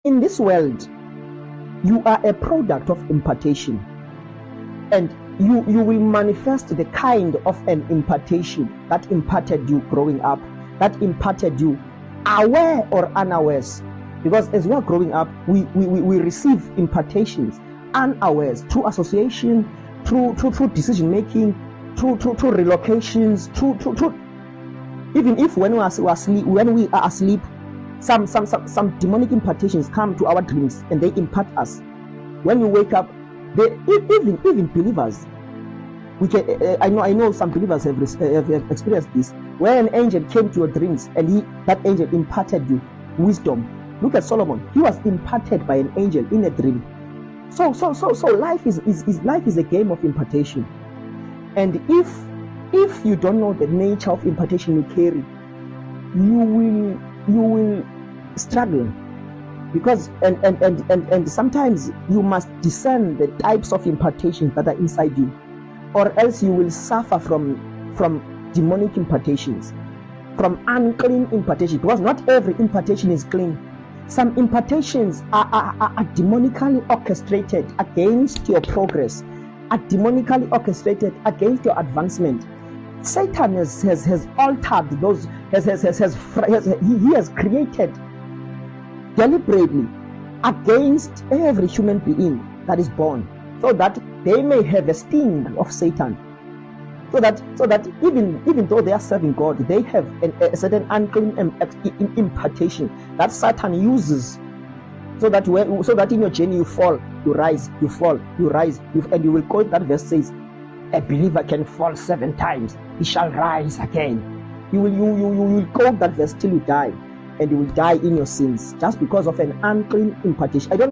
In this world, you are a product of impartation, and you will manifest the kind of an impartation that imparted you growing up, that imparted you aware or unawares. Because as we are growing up, we receive impartations unawares through association, through decision making, through relocations, through even if when we are asleep, some demonic impartations come to our dreams and they impart us. When we wake up, even believers, we can. I know some believers have experienced this, where an angel came to your dreams and that angel imparted you wisdom. Look at Solomon; he was imparted by an angel in a dream. So life is a game of impartation, and if you don't know the nature of impartation you carry, you will struggle, because and sometimes you must discern the types of impartations that are inside you, or else you will suffer from demonic impartations, from unclean impartations, because not every impartation is clean. Some impartations are demonically orchestrated against your progress, are demonically orchestrated against your advancement. Satan has altered those, he has created deliberately against every human being that is born, so that they may have a sting of Satan, so that even though they are serving God, they have a certain unclean impartation that Satan uses, so that in your journey you fall, you rise, you fall, you rise, and you will quote that verse says, a believer can fall 7 times, he shall rise again. You will quote that verse till you die, and you will die in your sins just because of an unclean impartation.